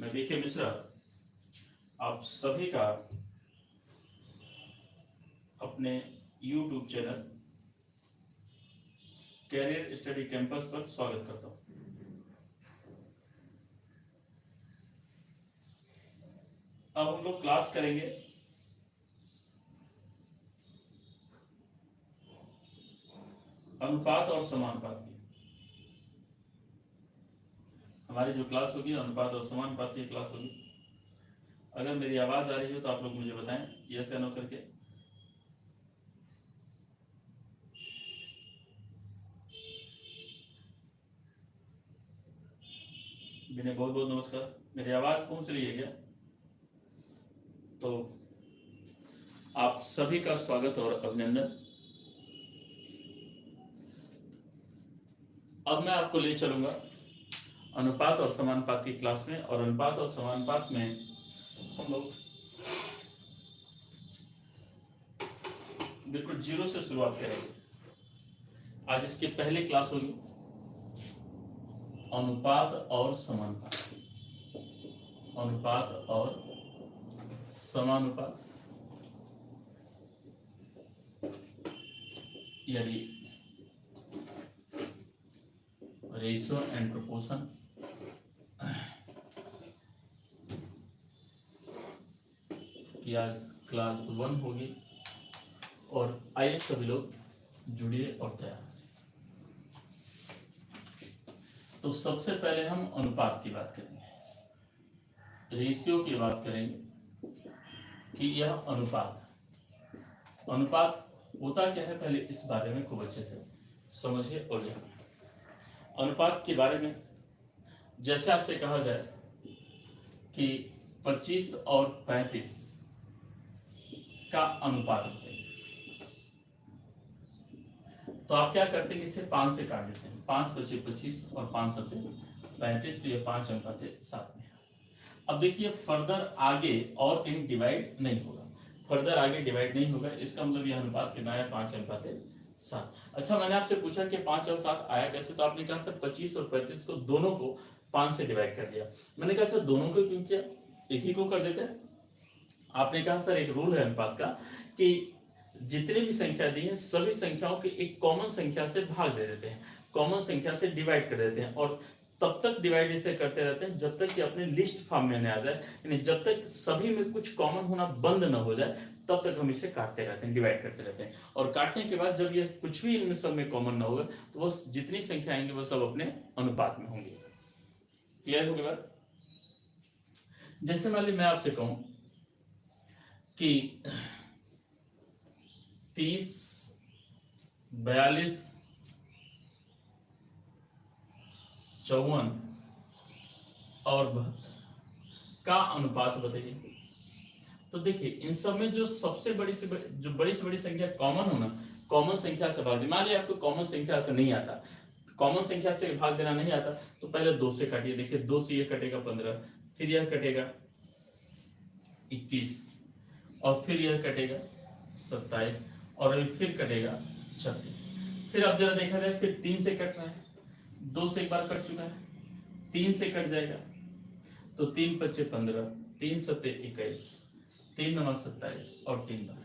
मैं बीके मिश्रा आप सभी का अपने YouTube channel career study campus पर स्वागत करता हूं। अब हम लोग क्लास करेंगे अनुपात और समानुपात की। हमारी जो क्लास होगी अनुपात और समानुपात की क्लास होगी। अगर मेरी आवाज आ रही हो तो आप लोग मुझे बताएं यस या नो करके। विनय बहुत बहुत नमस्कार। मेरी आवाज पहुंच रही है क्या? तो आप सभी का स्वागत और अभिनंदन। अब मैं आपको ले चलूंगा अनुपात और समानुपात की क्लास में, और अनुपात और समानुपात में हम लोग बिल्कुल जीरो से शुरुआत करेंगे। आज इसकी पहली क्लास होगी अनुपात और समानुपात, अनुपात और समानुपात यानी रेशियो एंड प्रोपोर्शन। की आज क्लास 1 होगी और आइए सभी लोग जुड़िए और तैयार हो जाइए। तो सबसे पहले हम अनुपात की बात करेंगे, रेशियो की बात करेंगे कि यह अनुपात होता क्या है, पहले इस बारे में खूब अच्छे से समझिए और जानिए। अनुपात के बारे में जैसे आपसे कहा जाए कि 25 और 35 का अनुपात होता है, तो आप क्या करते हैं, इसे 5 से काट देते हैं। 5 × 5 = 25 और 5 × 7 = 35, तो ये 5 अनुपात 7 में है। अब देखिए फर्दर आगे और कहीं डिवाइड नहीं होगा, फर्दर आगे डिवाइड नहीं होगा, इसका मतलब यह अनुपात कितना है, 5 अनुपात 7। अच्छा, मैंने आपसे पूछा कि 5 और 7 आया कैसे, तो आपने कहा सर 25 और 35 को दोनों को 5 से डिवाइड कर दिया। मैंने कहा सर दोनों को क्यों किया, एक ही को कर देते हैं। आपने कहा सर एक रूल है अनुपात का कि जितनी भी संख्या दी है सभी संख्याओं के एक कॉमन संख्या से भाग दे देते हैं, कॉमन संख्या से डिवाइड कर देते हैं, और तब तक डिवाइड इसे करते रहते हैं जब तक कि अपने लिस्ट फॉर्म में आ जाए, यानी जब तक सभी में कुछ कॉमन होना बंद न हो जाए तब तक हम इसे काटते रहते हैं, डिवाइड करते रहते हैं। और काटने के बाद जब ये कुछ भी इनमें सब में कॉमन ना होगा तो वो जितनी संख्या आएंगी वो सब अपने अनुपात में होंगी। क्लियर हो गई बात? जैसे मान ली मैं आपसे कहूं कि 30, 42, 54 और 72 का अनुपात बताइए। तो देखिए इन सब में जो सबसे बड़ी से बड़ी संख्या कॉमन हो ना, कॉमन संख्या से भाग। मान लीजिए आपको कॉमन संख्या से नहीं आता, कॉमन संख्या से भाग देना नहीं आता, तो पहले 2 से काटिए। देखिए 2 से ये कटेगा 15, फिर यह कटेगा 21, और फिर यह कटेगा 27, और फिर कटेगा 36। फिर अब जरा देखा जाए, फिर 3 से कट रहा है, 2 से एक बार कट चुका है, 3 से कट जाएगा, तो 3 × 5 = 15, 3 × 7 = 21, 3 × 9 = 27 और 3 12।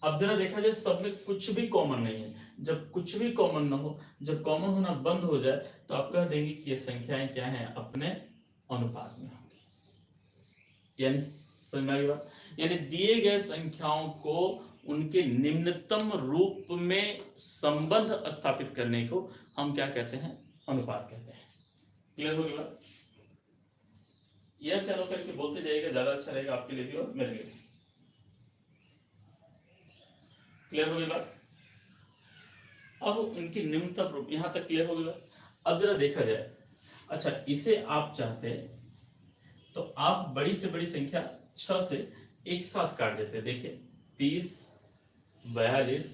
अब जरा देखा जाए सब में कुछ भी कॉमन नहीं है। जब कुछ भी कॉमन ना हो, जब कॉमन होना बंद हो जाए तो आप कह देंगे कि ये संख्याएं क्या हैं, अपने अनुपात में होंगी। यानी समझ में आई बात? यानी दिए गए संख्याओं को उनके निम्नतम रूप में संबंध स्थापित करने को हम क्या कहते हैं, अनुपात कहते हैं। क्लियर हो गई बात? यस या नो करके बोलते जाइएगा, ज्यादा अच्छा रहेगा आपके लिए भी और मेरे लिए भी। क्लियर हो गई बात? अब उनकी निम्नतम रूप, यहां तक क्लियर हो गई बात? अब जरा देखा जाए, अच्छा इसे आप चाहते हैं तो आप बड़ी से बड़ी संख्या 6 से एक साथ काट देते हैं। देखिए 30, 42,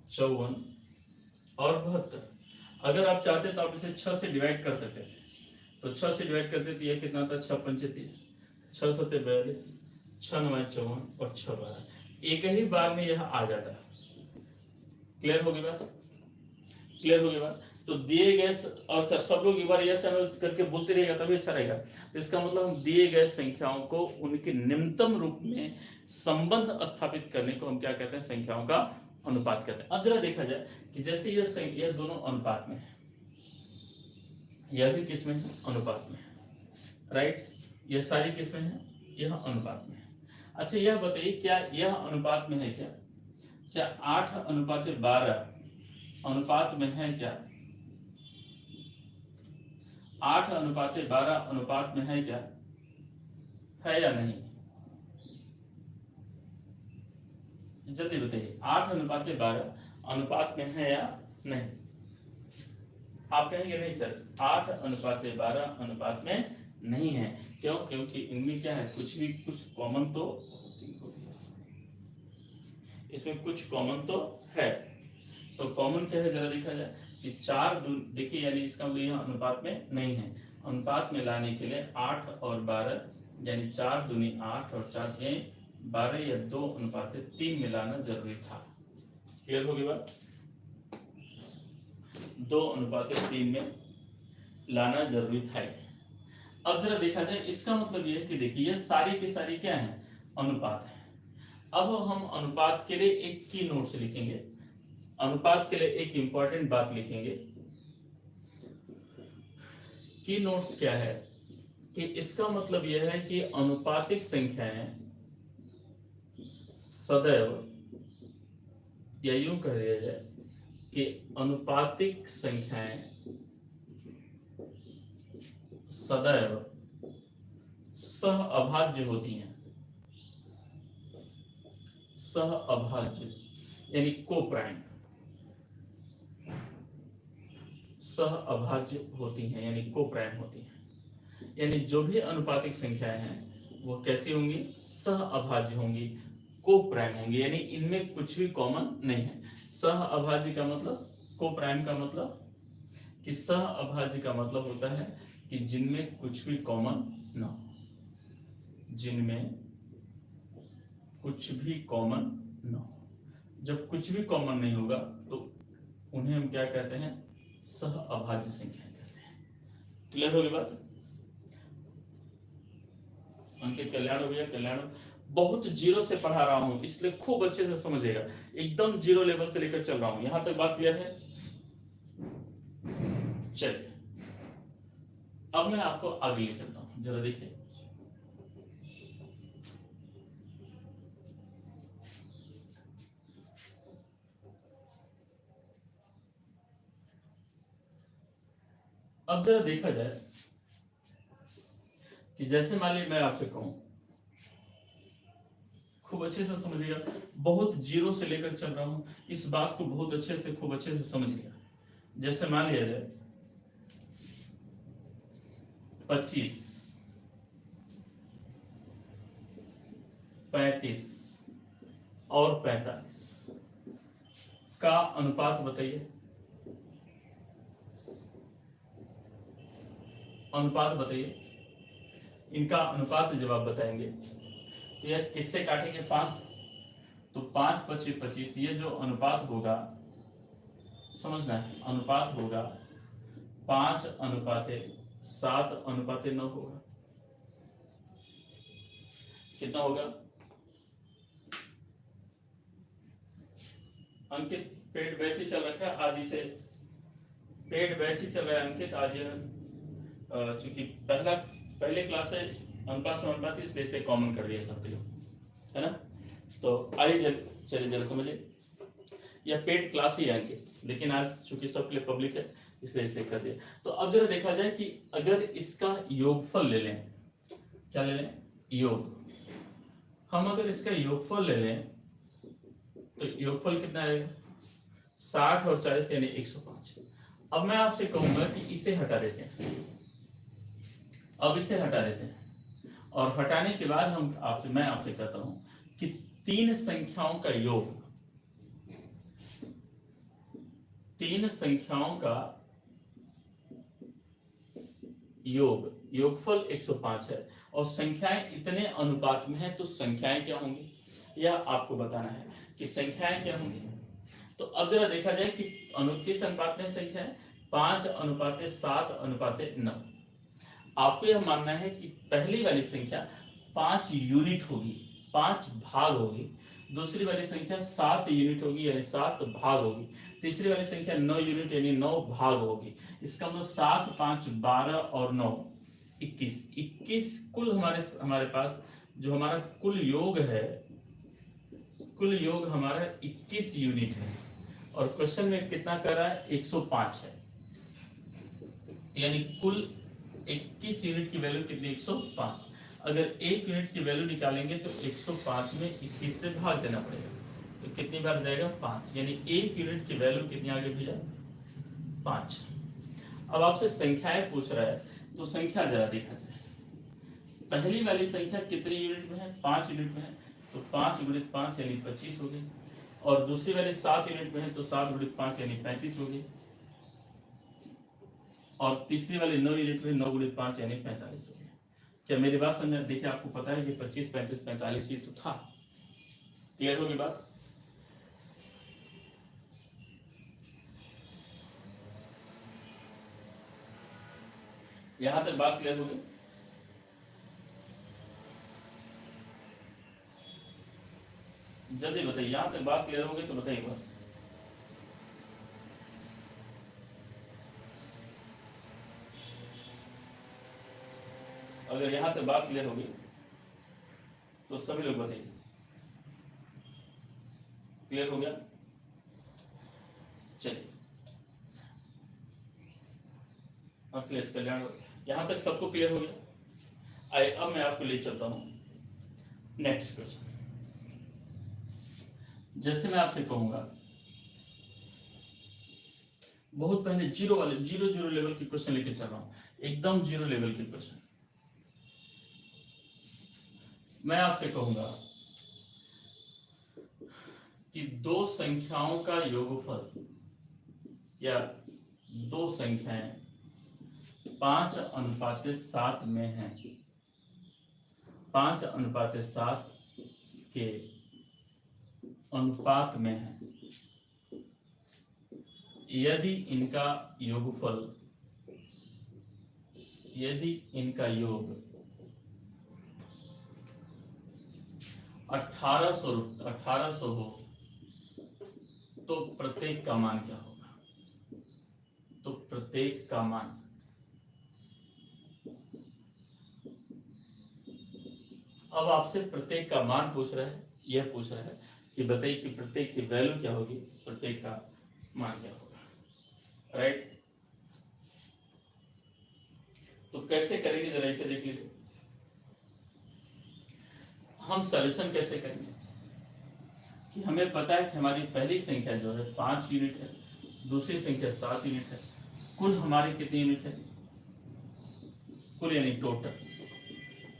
54 और 72। अगर आप चाहते तो आप इसे 6 से डिवाइड कर सकते थे, तो 6 से डिवाइड करते तो यह कितना था, 6 × 5 = 30, 6 × 7 = 42, 6 × 9 = 54 और 6 × 12। एक ही बार में यह आ जाता है। क्लियर हो गई बात? क्लियर हो गई बात? तो दिए गए और सब लोग एक बार यस करके बोलते रहेगा तभी अच्छा रहेगा। तो इसका मतलब हम दिए गए संख्याओं को उनके निम्नतम रूप में संबंध स्थापित करने को हम क्या कहते हैं, संख्याओं का अनुपात कहते हैं। अब जरा देखा जाए कि जैसे यह दोनों अनुपात में है, यह भी किस में है, अनुपात में है, राइट। यह सारी किस में है, यह अनुपात में है। अच्छा यह बताइए क्या यह अनुपात में है, क्या 8:12 अनुपात में है, क्या 8:12 अनुपात में है, क्या है या नहीं? जल्दी बताइए, 8:12 अनुपात में है या नहीं? आप कहेंगे नहीं सर, 8:12 अनुपात में नहीं है। क्यों? क्योंकि इनमें क्या है, कुछ कॉमन तो, इसमें कुछ कॉमन तो है। तो कॉमन क्या है जरा देखा जाए कि 4 देखिए, यानी इसका मतलब यह अनुपात में नहीं है। अनुपात में लाने के लिए 8 और 12 यानी 4 दूनी 8 और 4 12 या 2:3 मिलाना जरूरी था। क्लियर होगी बात? 2:3 में लाना जरूरी था। अब जरा देखा जाए, इसका मतलब यह है कि देखिए ये सारी की सारी क्या है, अनुपात है। अब हम अनुपात के लिए एक की नोट्स लिखेंगे, अनुपात के लिए एक इंपॉर्टेंट बात लिखेंगे। की नोट्स क्या है कि इसका मतलब यह है कि अनुपातिक संख्याएं सदैव, या यूं कह दिया जाए कि अनुपातिक संख्याएं सदैव सहअभाज्य होती हैं। सहअभाज्य यानी को-प्राइम, सहअभाज्य होती हैं यानी को-प्राइम होती हैं। यानी जो भी अनुपातिक संख्याएं हैं वो कैसी होंगी, सहअभाज्य होंगी, को-प्राइम होंगी, यानी इनमें कुछ भी कॉमन नहीं है। सहअभाज्य का मतलब, को-प्राइम का मतलब कि सहअभाज्य का मतलब होता है कि जिनमें कुछ भी कॉमन ना हो, जिनमें कुछ भी कॉमन ना हो। जब कुछ भी कॉमन नहीं होगा तो उन्हें हम क्या कहते हैं, सहअभाज्य संख्या कहते हैं। क्लियर होगी बात? उनके कल्याण भैया, कल्याण बहुत जीरो से पढ़ा रहा हूं इसलिए खूब अच्छे से समझिएगा, एकदम जीरो लेवल से लेकर चल रहा हूं। यहां तक बात क्लियर है? चलिए अब मैं आपको आगे ले चलता हूं, जरा देखिए। अब जरा देखा जाए कि जैसे मान लीजिए मैं आपसे कहूं, खूब अच्छे से समझिएगा, बहुत जीरो से लेकर चल रहा हूं, इस बात को बहुत अच्छे से, खूब अच्छे से समझिएगा। जैसे मान लिया जाए 25, 35 और 45 का अनुपात बताइए, अनुपात बताइए। इनका अनुपात जब आप बताएंगे तो यह किससे काटेंगे, 5, तो 5 25 25, ये जो अनुपात होगा समझना है, अनुपात होगा 5:7:9 होगा। कितना होगा अंकित? पेड बैच ही चल रखा है आज, इसे पेड बैच ही चल रहा है अंकित आज। चूंकि पहले क्लास है अनुपात इसलिए इसे कॉमन कर दिया सबके लिए, है ना? तो आइए चलिए जरा समझिए, यह पेड क्लास ही है अंकित, लेकिन आज चूंकि सबके लिए पब्लिक है इसलिए इसे कर दिया। तो अब जरा देखा जाए कि अगर इसका योगफल ले लें, क्या ले लें, योग। हम अगर इसका योगफल ले लें तो योगफल कितना आएगा, 60 और 40 यानी 105। अब मैं आपसे कहूंगा कि इसे हटा देते हैं, अब इसे हटा देते हैं, और हटाने के बाद मैं आपसे कहता हूं कि 3 संख्याओं का योग, 3 संख्याओं का योगफल 105 है और संख्याएं इतने अनुपात में है, तो संख्याएं क्या होंगी यह आपको बताना है कि संख्याएं क्या होंगी। तो अब जरा देखा जाए कि किस अनुपात में संख्या है, 5:7:9। आपको यह मानना है कि पहली वाली संख्या 5 यूनिट होगी, 5 भाग होगी। दूसरी वाली संख्या 7 यूनिट होगी यानी 7 भाग होगी। तीसरी वाली संख्या 9 यूनिट यानी 9 भाग होगी। इसका मतलब 7, 5, 12 और 9 21। 21 कुल हमारे पास जो हमारा कुल योग है, कुल योग हमारा 21 यूनिट है। और क्वेश्चन में कितना कर रहा है? 105 है, यानी कुल 21 यूनिट की वैल्यू कितनी? 105। अगर 1 यूनिट की वैल्यू निकालेंगे तो 105 में 21 से भाग देना पड़ेगा, तो कितनी बार जाएगा? 5। यानी 1 यूनिट की वैल्यू कितनी आगे भेजा? 5। अब आपसे संख्याएं पूछ रहा है, तो संख्या जरा देखा जाए। पहली वाली संख्या कितने यूनिट में है? 5 यूनिट में है, तो 5 गुणित 5 यानी 25 हो गई। और दूसरी वाली 7 यूनिट में है, तो 7 गुणित 5 यानी 35 हो गई। और तीसरी वाली 9 यूनिट में, 9 गुणित 5 यानी 45 हो गया। क्या मेरी बात समझ? देखिए आपको पता है कि 25, 35, 45 ही तो था। क्लियर होगी बात? यहां तक बात क्लियर होगी? जल्दी बताइए, यहां तक बात क्लियर होगी तो बताइए बात। अगर यहां तक बात क्लियर होगी तो सभी लोग बताइए। क्लियर हो गया? चलिए, अखिलेश कल्याण, यहां तक सबको क्लियर हो गया? आइए अब मैं आपको ले चलता हूं नेक्स्ट क्वेश्चन। जैसे मैं आपसे कहूंगा, बहुत पहले जीरो लेवल के क्वेश्चन लेके चल रहा हूं, एकदम जीरो लेवल के क्वेश्चन। मैं आपसे कहूंगा कि दो संख्याओं का योगफल या दो संख्याएं 5:7 में हैं, 5:7 के अनुपात में है। यदि इनका योग 1800 हो तो प्रत्येक का मान क्या होगा? तो प्रत्येक का मान, अब आपसे प्रत्येक का मान पूछ रहा है, यह पूछ रहा है कि बताइए कि प्रत्येक की वैल्यू क्या होगी, प्रत्येक का मान क्या होगा। राइट? तो कैसे करेंगे जरा इसे देख लीजिए। हम सॉल्यूशन कैसे करेंगे कि हमें पता है कि हमारी पहली संख्या जो है 5 यूनिट है, दूसरी संख्या 7 यूनिट है, कुल हमारे कितने यूनिट है? कुल यानी टोटल।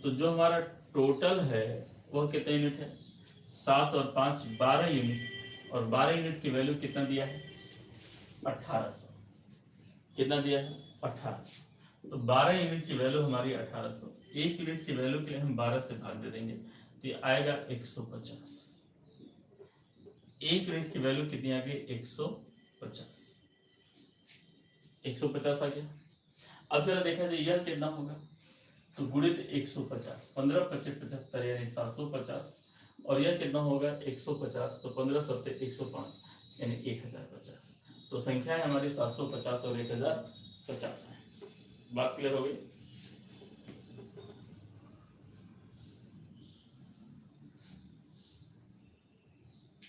तो जो हमारा टोटल है वह कितने यूनिट है? 7 और 5 12 यूनिट। और 12 यूनिट की वैल्यू कितना दिया है? 1800। कितना दिया है? 1800। तो 12 यूनिट की वैल्यू हमारी 1800। 1 यूनिट की वैल्यू के लिए हम 12 से भाग दे देंगे, तो ये आएगा 150। 1 यूनिट की वैल्यू कितनी आ गई? 150। 150 आ गया। अब जरा देखा जाए यह कितना होगा, तो गुणित 150, 15 25 75 यानी 750। और यह कितना होगा? 150, तो 15 सत्ते 105 यानी 1050। तो संख्या है हमारी 750 और 1050 है। बात क्लियर हो गई?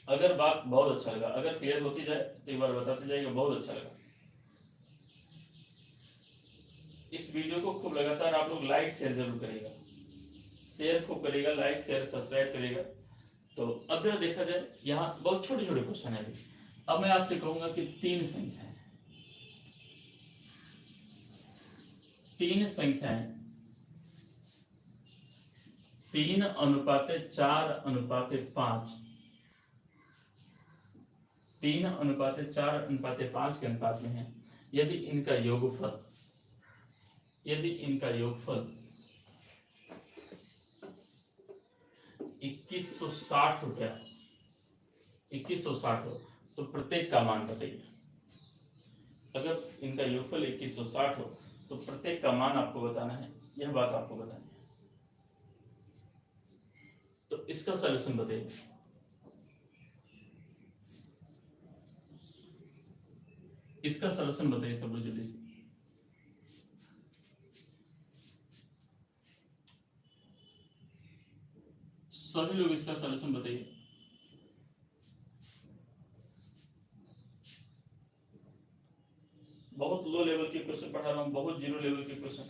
अगर बात बहुत अच्छा लगा, अगर क्लियर होती जाए तो एक बार बताते जाइएगा, बहुत अच्छा लगा। इस वीडियो को खूब लगातार आप लोग लाइक शेयर जरूर करेगा, शेयर खूब करेगा, लाइक शेयर सब्सक्राइब करेगा। तो अब जरा देखा जाए, यहाँ बहुत छोटे छोटे क्वेश्चन है अभी। अब मैं आपसे कहूंगा कि तीन संख्याएं 3:4:5, 3:4:5 के अनुपात में है। यदि इनका योगफल 2160 हो गया, 2160 हो, तो प्रत्येक का मान बताइए। अगर इनका योगफल 2160 हो तो प्रत्येक का मान आपको बताना है, यह बात आपको बतानी है। तो इसका सॉल्यूशन बताइए। इसका सॉल्यूशन बताइए सब लोग जल्दी से। सभी लोग इसका सॉल्यूशन बताइए। बहुत लो लेवल के क्वेश्चन पढ़ा रहा हूं, बहुत जीरो लेवल के क्वेश्चन।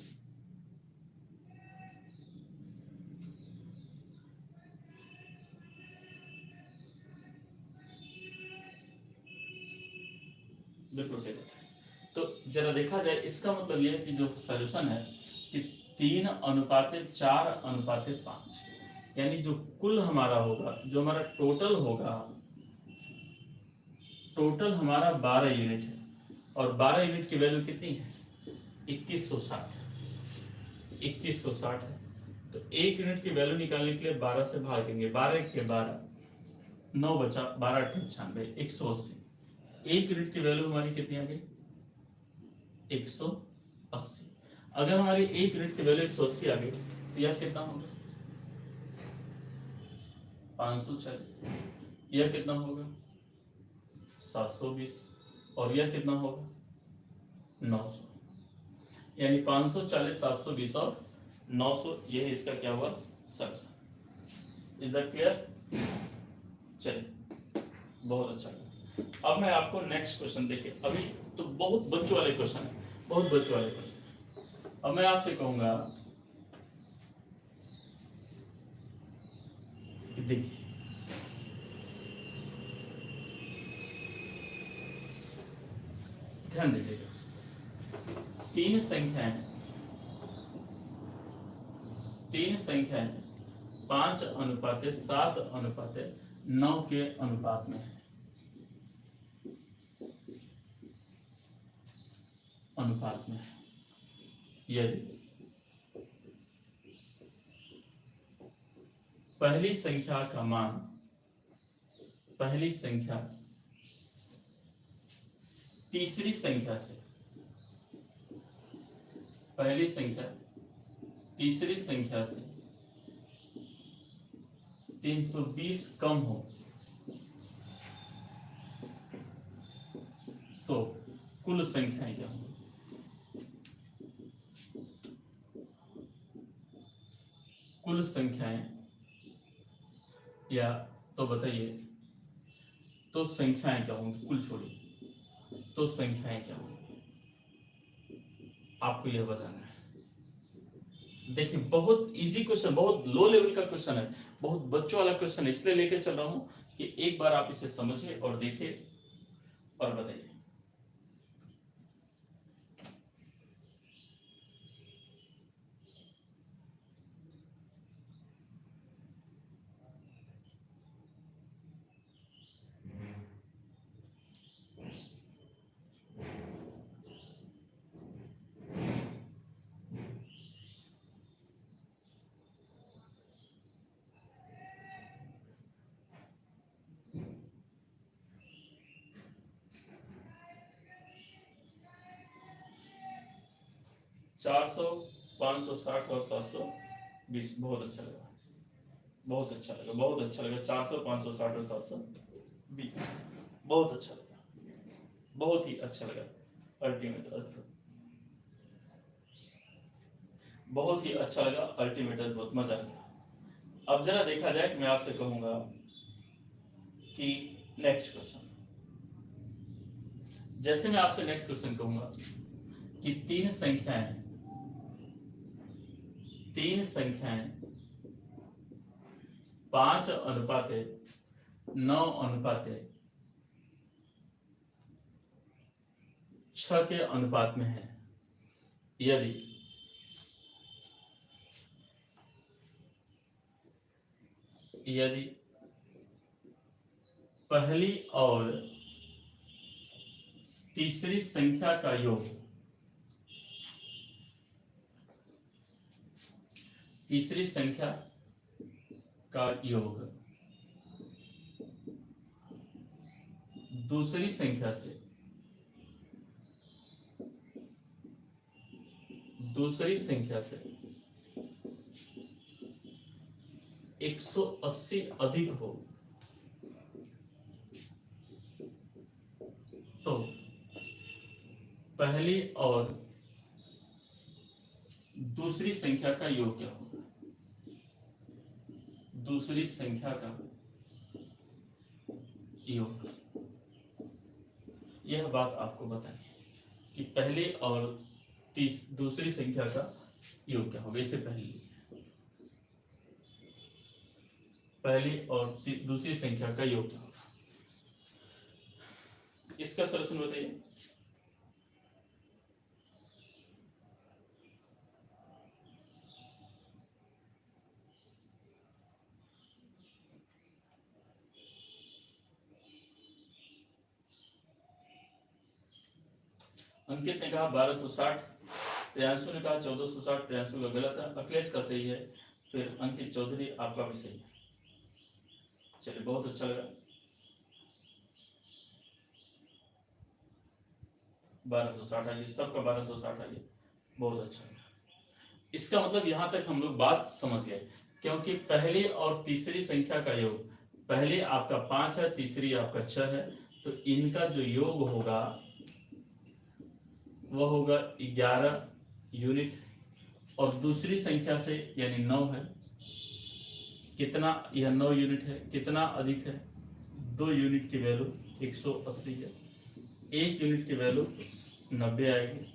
बिल्कुल सही बात है। तो जरा देखा जाए, इसका मतलब यह है कि जो सॉल्यूशन है कि 3:4:5, यानी जो कुल हमारा होगा, जो हमारा टोटल होगा, टोटल हमारा 12 यूनिट है और 12 यूनिट की वैल्यू कितनी है? 2160। 2160 है तो 1 यूनिट की वैल्यू निकालने के लिए 12 से भाग देंगे, 12 के 12, 9 बचा, 12 98, 180। 1 यूनिट की वैल्यू हमारी कितनी आ गई? 180। अगर हमारी 1 यूनिट की वैल्यू 180 आ गई तो यह कितना होगा? 540। यह कितना होगा? 720। और यह कितना होगा? 900। यानी 540, 720 और 900, यह इसका क्या हुआ? सॉल्यूशन। Is that clear? चलिए, बहुत अच्छा लगा। अब मैं आपको नेक्स्ट क्वेश्चन, देखिए अभी तो बहुत बच्चों वाले क्वेश्चन है, बहुत बच्चों वाले क्वेश्चन। अब मैं आपसे कहूंगा कि देखिए, ध्यान दीजिएगा, तीन संख्याएं 5:7:9 के अनुपात में है। अनुपात में यदि पहली संख्या का मान, पहली संख्या तीसरी संख्या से, पहली संख्या तीसरी संख्या से 320 कम हो तो कुल संख्याएं क्या होंगी? कुल संख्याएं, या तो बताइए, तो संख्याएं क्या होंगी? कुल छोड़िए, तो संख्याएं क्या होंगी? आपको यह बताना है। देखिए, बहुत इजी क्वेश्चन, बहुत लो लेवल का क्वेश्चन है, बहुत बच्चों वाला क्वेश्चन है, इसलिए लेके चल रहा हूं कि एक बार आप इसे समझिए और देखिए और बताइए। चार सौ, 560 और 720, बहुत अच्छा लगा, बहुत अच्छा लगा, बहुत अच्छा लगा। 400, 560 और 720, बहुत अच्छा लगा, बहुत ही अच्छा लगा। अल्टीमेट, बहुत ही अच्छा लगा, अल्टीमेट, बहुत मजा आ गया। अब जरा देखा जाए, मैं आपसे कहूंगा कि नेक्स्ट क्वेश्चन, जैसे मैं आपसे नेक्स्ट क्वेश्चन कहूंगा कि तीन संख्याएं 5:9:6 के अनुपात में है। यदि पहली और तीसरी संख्या का योग, तीसरी संख्या का योग दूसरी संख्या से दूसरी संख्या से 180 अधिक हो तो पहली और दूसरी संख्या का योग क्या होगा? दूसरी संख्या का योग, यह बात आपको बताइए कि पहली और दूसरी संख्या का योग क्या होगा। इससे पहली और दूसरी संख्या का योग क्या होगा, इसका सॉल्यूशन बताइए। अंकित ने कहा 1260, प्रियांशु ने कहा 1460, प्रियांशु का गलत है, अखिलेश का सही है, फिर अंकित चौधरी आपका भी सही है। चलिए बहुत अच्छा लगा। 1260 आइए, सबका 1260 आइए, बहुत अच्छा लगा। इसका मतलब यहाँ तक हम लोग बात समझ गए, क्योंकि पहली और तीसरी संख्या का योग, पहले आपका 5 है, तीसरी आपका 6 है, तो इनका जो योग होगा वह होगा 11 यूनिट, और दूसरी संख्या से यानी 9 है, कितना, यह 9 यूनिट है, कितना अधिक है, 2 यूनिट की वैल्यू 180 है, 1 यूनिट की वैल्यू 90 आएगी।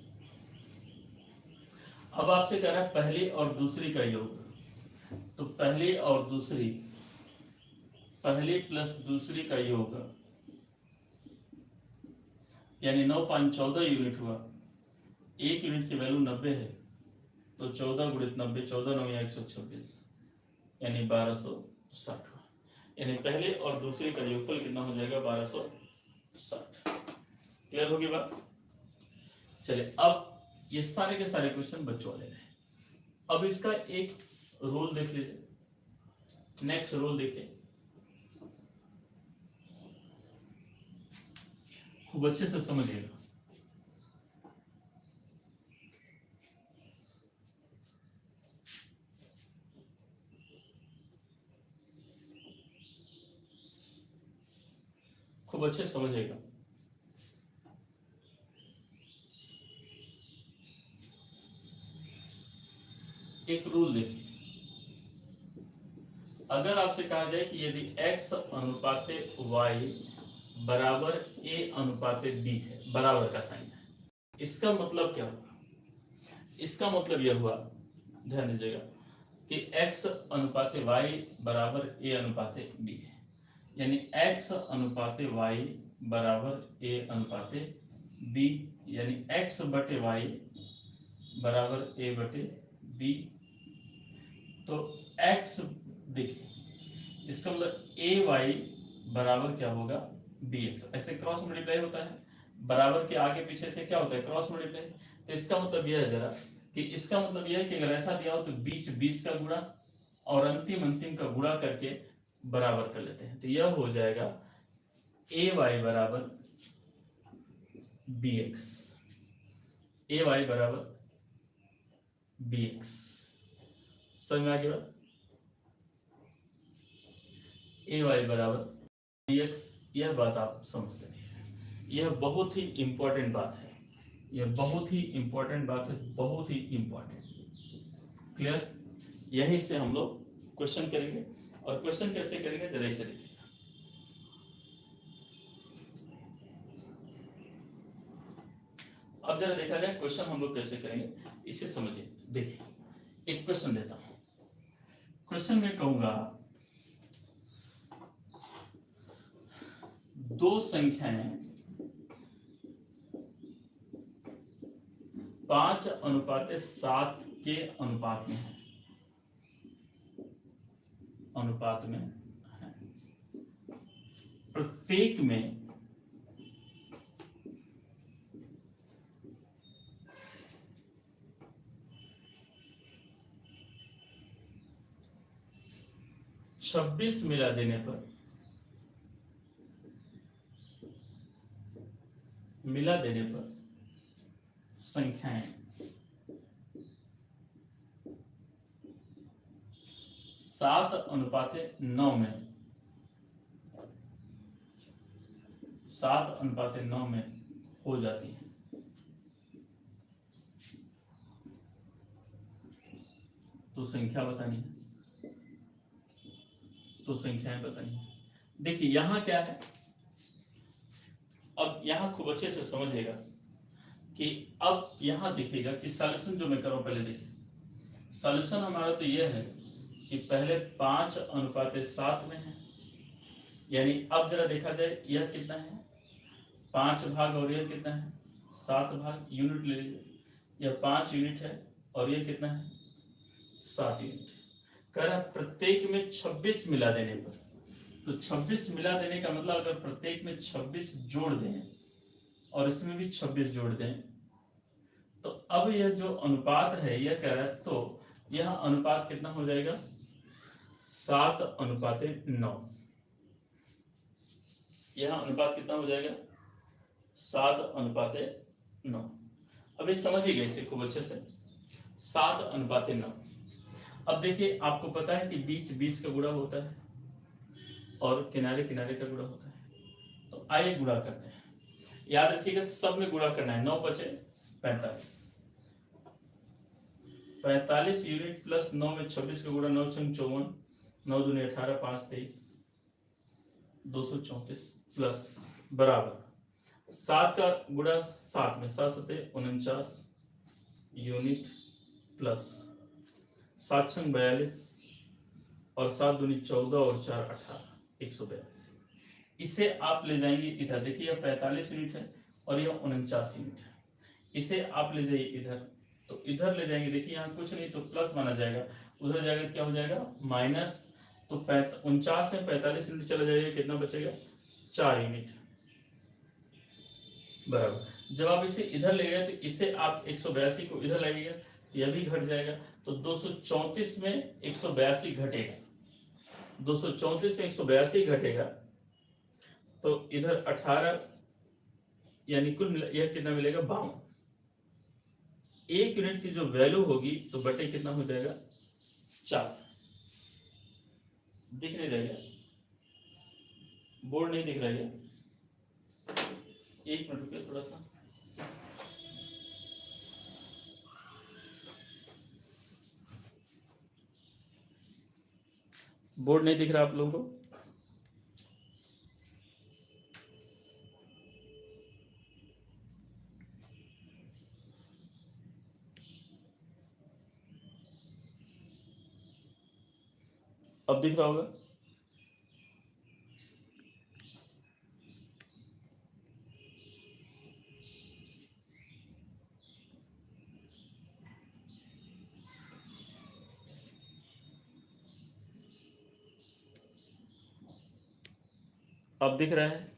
अब आपसे कह रहा है पहली और दूसरी का योग, तो पहली और दूसरी, पहली प्लस दूसरी का योग यानी 9 5 14 यूनिट हुआ, 1 यूनिट की वैल्यू 90 है, तो 14 गुणित 90, 14 9 या 126 यानी 1260 हुआ। यानी पहले और दूसरे का योगफल कितना हो जाएगा? 1260। क्लियर होगी बात? चलिए अब ये सारे के सारे क्वेश्चन बच्चों वाले हैं। अब इसका एक रूल देख लीजिए, नेक्स्ट रूल देखिए, खूब अच्छे से समझिएगा। खूब अच्छे से समझिएगा। एक रूल देखिए, अगर आपसे कहा जाए कि यदि x अनुपाते y बराबर a अनुपाते b है, बराबर का साइन है, इसका मतलब क्या हुआ? इसका मतलब यह हुआ, ध्यान दीजिएगा, कि x अनुपाते y बराबर a अनुपाते b है, यानी x अनुपाते y बराबर a अनुपाते b, यानी x बटे y बराबर a बटे b। तो x देखिए, इसका मतलब a y बराबर क्या होगा? bx। ऐसे क्रॉस मल्टीप्लाई होता है, बराबर के आगे पीछे से क्या होता है? Cross multiply. तो इसका मतलब यह है जरा कि इसका मतलब यह है कि अगर ऐसा दिया हो तो बीच 20 का गुणा और अंतिम का गुणा करके बराबर कर लेते हैं, तो यह हो जाएगा a y बराबर bx, a y बराबर bx। समझ में आ गया? ए वाई बराबर dx, यह बात आप समझते नहीं हैं। यह बहुत ही इंपॉर्टेंट बात है, यह बहुत ही इंपॉर्टेंट बात है, बहुत ही इंपॉर्टेंट। क्लियर? यहीं से हम लोग क्वेश्चन करेंगे, और क्वेश्चन कैसे करेंगे जरा इसे देखिए। अब जरा देखा जाए क्वेश्चन हम लोग कैसे करेंगे, इसे समझिए। देखिए एक क्वेश्चन देता हूं, क्वेश्चन में कहूंगा दो संख्याएं 5:7 के अनुपात में है, प्रत्येक में 26 मिला देने पर संख्याएं 7:9 में 7:9 में हो जाती है, तो संख्या बतानी है, तो संख्याएं बतानी है। देखिए यहां क्या है, अब यहां खूब अच्छे से समझिएगा कि अब यहां दिखेगा कि सॉल्यूशन जो मैं करूं, पहले देखिए सॉल्यूशन हमारा तो यह है कि पहले 5:7 में है, यानी अब जरा देखा जाए यह कितना है 5 भाग और यह कितना है 7 भाग, यूनिट ले लीजिए, यह 5 यूनिट है और यह कितना है 7 यूनिट। कह रहा प्रत्येक में 26 मिला देने पर, तो 26 मिला देने का मतलब अगर प्रत्येक में 26 जोड़ दें और इसमें भी 26 जोड़ दें, तो अब यह जो अनुपात है यह कह रहा है, तो यह अनुपात कितना हो जाएगा 7:9। यह अनुपात कितना हो जाएगा 7:9। अभी समझिएगा इसे खूब अच्छे से, 7:9। अब देखिए आपको पता है कि बीच बीच का गुणा होता है और किनारे किनारे का गुणा होता है, तो आइए गुणा करते हैं। याद रखिएगा सब में गुणा करना है, 9 × 5 = 45 यूनिट प्लस 9 में 26 का गुणा, 9 × 6 = 54, 9 दूनी 18, 5 × 23 234 प्लस बराबर 7 का गुणा 7 में 7 × 7 = 49 यूनिट प्लस 7 × 6 = 42 और 7 दूनी 14 और 4 18 182। इसे आप ले जाएंगे इधर, देखिए यह 45 यूनिट है और यह 49 यूनिट है, इसे आप ले जाइए इधर, तो इधर ले जाएंगे, देखिए यहाँ कुछ नहीं तो प्लस माना जाएगा, उधर जाएगा तो क्या हो जाएगा माइनस, तो 49 में 45 यूनिट चला जाएगा, कितना बचेगा 4 यूनिट बराबर। जब आप इसे इधर ले गए तो इसे आप 182 को इधर लाइएगा तो यह भी घट जाएगा, तो 234 में 182 घटेगा, 234 में 182 घटेगा, तो इधर 18 यानी कुल यह कितना मिलेगा 52। 1 यूनिट की जो वैल्यू होगी तो बटे कितना हो जाएगा 4। दिख नहीं रहेगा, बोर्ड नहीं दिख रहा है, 1 मिनट रुकिए थोड़ा सा। बोर्ड नहीं दिख रहा आप लोगों को? अब दिख रहा होगा? अब दिख रहा है?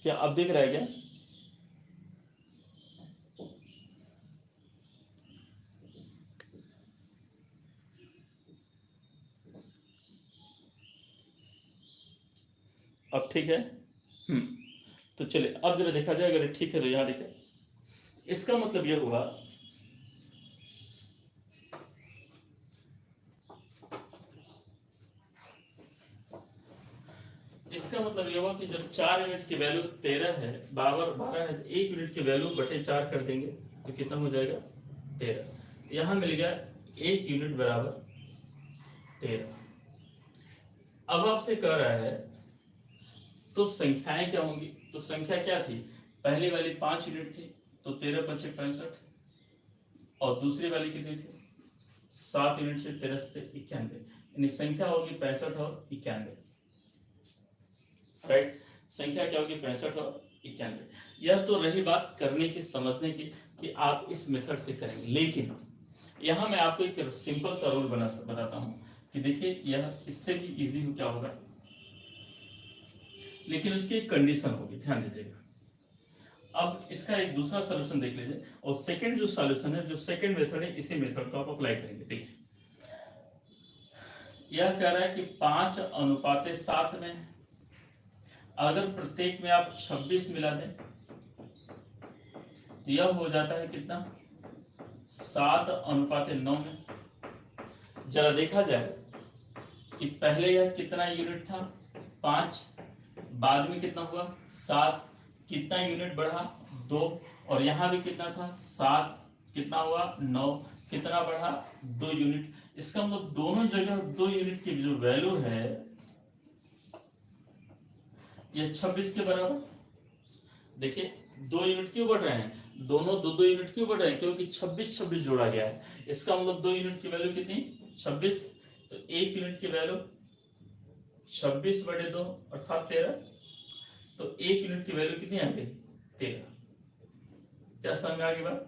क्या अब दिख रहा है क्या? अब ठीक है? तो चलिए अब जरा देखा जाए, अगर ठीक है तो यहां देखें, इसका मतलब यह हुआ कि जब 4 यूनिट की वैल्यू 13 है, 12 है, तो 1 यूनिट की वैल्यू बटे 4 कर देंगे तो कितना हो जाएगा 13। यहां मिल गया 1 यूनिट बराबर 13। अब आपसे कह रहा है तो संख्याएं क्या होंगी, तो संख्या क्या थी, पहली वाली 5 यूनिट थी तो 13 × 5 = 65, और दूसरी वाली कितनी थी 7 यूनिट से 13 से 91, यानी संख्या होगी 65 और 91। राइट, संख्या क्या होगी 65 और 91। यह तो रही बात करने की, समझने की कि आप इस मेथड से करेंगे, लेकिन यहां मैं आपको एक सिंपल सा रूल बताता हूं कि देखिए यह इससे भी इजी हो क्या होगा, लेकिन उसकी एक कंडीशन होगी, ध्यान दीजिएगा। अब इसका एक दूसरा सॉल्यूशन देख लीजिए, और सेकंड जो सॉल्यूशन है, जो सेकंड मेथड है, इसी मेथड को आप अप्लाई करेंगे। देखिए यह कह रहा है कि 5:7 में, अगर प्रत्येक में आप 26 मिला दें तो यह हो जाता है कितना, 7:9 में। जरा देखा जाए कि पहले यह कितना यूनिट था, 5, बाद में कितना हुआ 7, कितना यूनिट बढ़ा 2, और यहां भी कितना था 7, कितना हुआ 9, कितना बढ़ा 2 यूनिट। इसका मतलब दोनों जगह 2 यूनिट की जो वैल्यू है यह 26 के बराबर। देखिए 2 यूनिट क्यों बढ़ रहे हैं, दोनों 2-2 यूनिट क्यों बढ़ रहे हैं, क्योंकि 26 जोड़ा गया है। इसका मतलब 2 यूनिट की वैल्यू कितनी 26, तो 1 यूनिट की वैल्यू 26/2 अर्थात 13, तो 1 यूनिट की वैल्यू कितनी आ गई 13। क्या समझ में आ गई बात।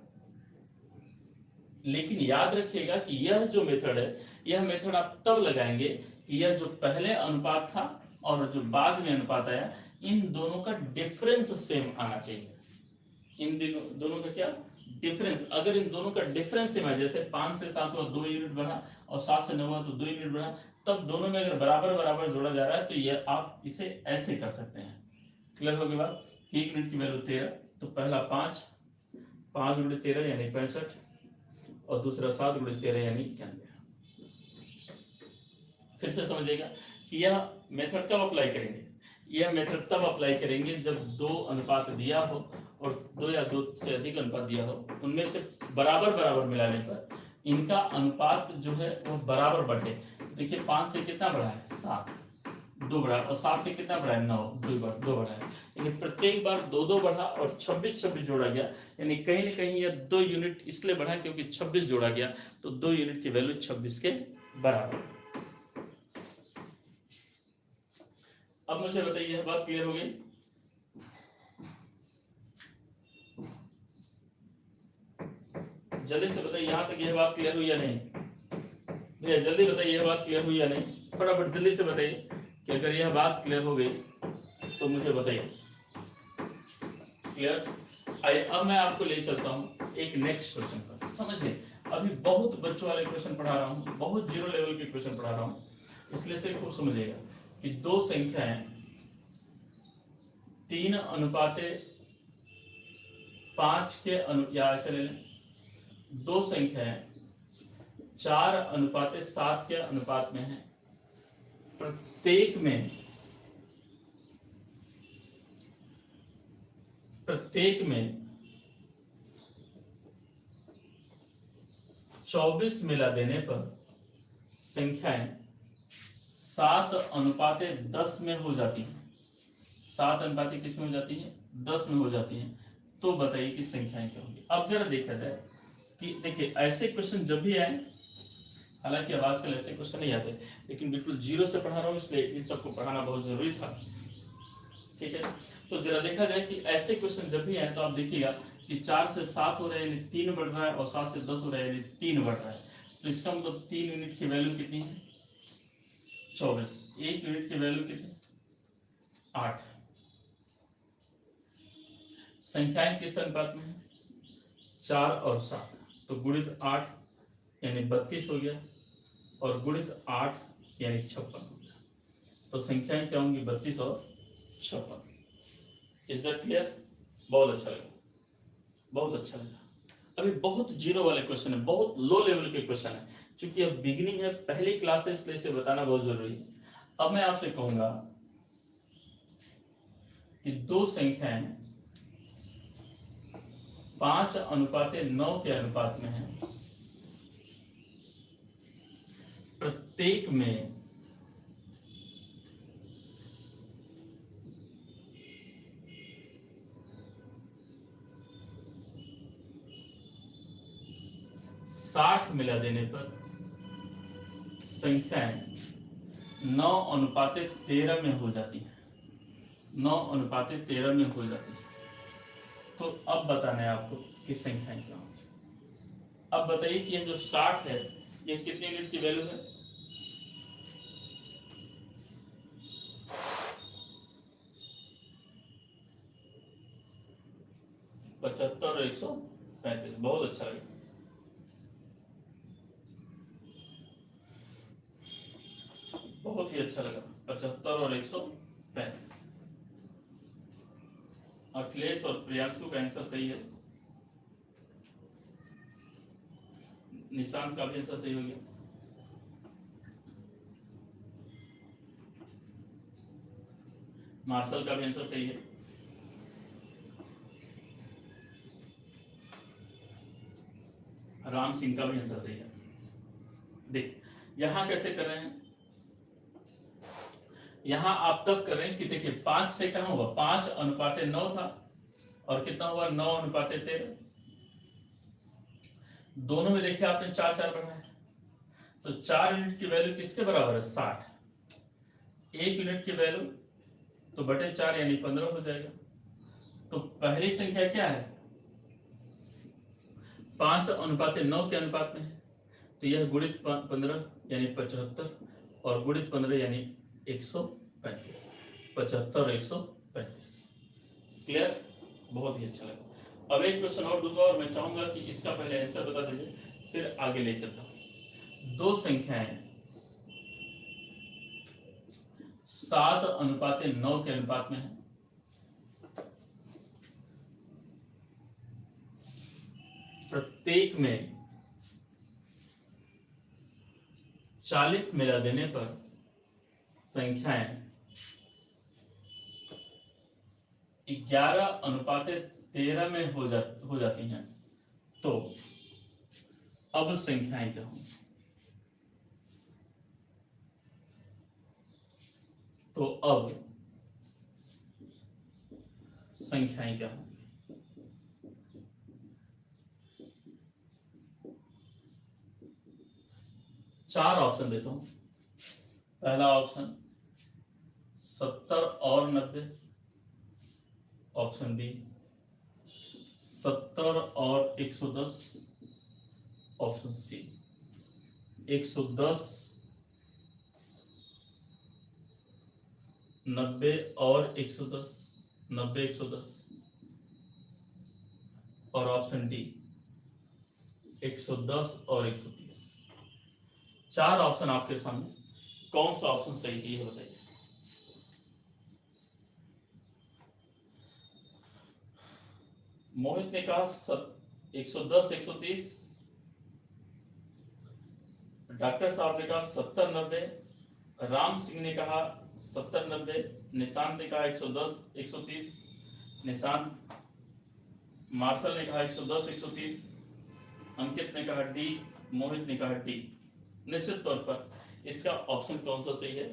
लेकिन याद रखिएगा कि यह जो मेथड है, यह मेथड आप तब लगाएंगे कि यह जो पहले अनुपात था और जो बाद में अनुपात आया, इन दोनों का डिफरेंस सेम आना चाहिए। इन दोनों का क्या डिफरेंस, अगर इन दोनों का डिफरेंस सेम है, जैसे 5 से 7 हुआ 2 यूनिट बढ़ा और 7 से 9 हुआ तो 2 यूनिट बढ़ा, तब दोनों में अगर बराबर बराबर जोड़ा जा रहा है तो ये आप इसे ऐसे कर सकते हैं। क्लियर हो गई बात। 1 यूनिट की वैल्यू 13, तो पहला 5 × 13 यानी 65, और दूसरा 7 × 13 यानी 91। फिर से समझिएगा कि यह मेथड कब अप्लाई करेंगे, यह मेथड तब अप्लाई करेंगे जब 2 अनुपात दिया हो और 2 या 2 से अधिक अनुपात दिया हो, उनमें से बराबर बराबर मिलाने पर इनका अनुपात जो है वो बराबर बढ़े। देखिए 5 से कितना बढ़ा है 7, 2 बढ़ा, और 7 से कितना बढ़ा है 9, 2 बढ़ा है। यानी प्रत्येक बार 2 बढ़ा और 26 जोड़ा गया, यानी कहीं ना कहीं यह 2 यूनिट इसलिए बढ़ा क्योंकि 26 जोड़ा गया, तो 2 यूनिट की वैल्यू 26 के बराबर। अब मुझे बताइए यह बात क्लियर हो गई। जल्दी से बताइए यहां तक यह बात क्लियर हुई या नहीं, भैया जल्दी बताइए यह बात क्लियर हुई या नहीं, फटाफट जल्दी से बताइए कि अगर यह बात क्लियर हो गई तो मुझे बताइए। क्लियर। आइए अब मैं आपको ले चलता हूं एक नेक्स्ट क्वेश्चन पर। समझिए अभी बहुत बच्चों वाले क्वेश्चन पढ़ा रहा हूं, बहुत जीरो लेवल के क्वेश्चन पढ़ा रहा हूं, इसलिए से खूब समझिएगा कि 2 संख्याएं 3:5 के या ऐसे ले लें, 2 संख्याएं 4:7 के अनुपात में है। प्रत्येक में 24 मिला देने पर संख्याएं 7:10 में हो जाती हैं। 7:10 किस में हो जाती है 10 में हो जाती हैं। तो बताइए कि संख्याएं क्या होंगी। अब जरा देखा जाए कि देखिए ऐसे क्वेश्चन जब भी आए, हालांकि अब आजकल ऐसे क्वेश्चन नहीं आते, लेकिन बिल्कुल जीरो से पढ़ा रहा हूँ इसलिए इन सबको पढ़ाना बहुत जरूरी था। ठीक है, तो जरा देखा जाए कि ऐसे क्वेश्चन जब भी आए तो आप देखिएगा कि 4 से 7 हो रहा है यानी 3 बढ़ रहा है, और 7 से 10 हो रहा है यानी 3 बढ़ रहा है। तो इसका मतलब 3 यूनिट की वैल्यू कितनी है 24, 1 यूनिट की वैल्यू कितनी 8। संख्याएं किस अनुपात में है 4 और 7, तो गुणित 8 यानी 32 हो गया, और गुणित 8 यानी 56 हो गया। तो संख्याएं क्या होंगी 32 और 56। Is that clear. बहुत अच्छा लगा, बहुत अच्छा लगा। अभी बहुत जीरो वाले क्वेश्चन है, बहुत लो लेवल के क्वेश्चन है, क्योंकि अब बिगिनिंग है, पहली क्लासेस इसलिए इसे बताना बहुत जरूरी है। अब मैं आपसे कहूंगा कि 2 संख्याएं 5:9 के अनुपात में है। प्रत्येक में 60 मिला देने पर संख्याएं 9:13 में हो जाती है। 9:13 में हो जाती है। तो अब बताना है आपको कि संख्याएं क्या होंगी। अब बताइए कि ये जो 60 है ये कितने यूनिट की वैल्यू है 75 और 135। बहुत अच्छा लगा, बहुत ही अच्छा लगा। 75 और 135। अखिलेश और प्रियांशु का आंसर सही है। निशांत का भी आंसर सही हो गया। मार्शल का भी आंसर सही है। राम सिंह का भी आंसर सही है। देखिए यहां कैसे कर रहे हैं, यहां आप तक कर रहे हैं कि देखिए 5 से कहां हुआ, 5:9 था और कितना हुआ 9:13। दोनों में देखिए आपने 4 बढ़ाया, तो 4 यूनिट की वैल्यू किसके बराबर है 60। 1 यूनिट की वैल्यू तो बटे 4 यानी 15 हो जाएगा। तो पहली संख्या क्या है 5:9 के अनुपात में है, तो यह गुणित 15 यानी 75 और गुणित 15 यानी 135। 75 और 135। क्लियर, बहुत ही अच्छा लगा। अब एक क्वेश्चन और दूंगा और मैं चाहूंगा कि इसका पहले आंसर बता दीजिए, फिर आगे ले चलता हूं। दो संख्याएं 7:9 के अनुपात में है। प्रत्येक में 40 मिला देने पर संख्याएं 11:13 में हो जाती हैं, तो अब संख्याएं क्या होंगी, तो अब संख्याएं क्या होंगी। चार ऑप्शन देता हूं। पहला ऑप्शन 70 और 90, ऑप्शन बी 70 और 110, ऑप्शन सी 110 90 और 110, 90 110, और ऑप्शन डी 110 और 130। चार ऑप्शन आपके सामने, कौन सा ऑप्शन सही है बताइए। मोहित ने कहा 110 130, डॉक्टर साहब ने कहा 70 90, राम सिंह ने कहा 70 90, निशांत ने कहा 110 130, निशांत मार्शल ने कहा 110 130, अंकित ने कहा डी, मोहित ने कहा डी। निश्चित तौर पर इसका ऑप्शन कौन सा सही है,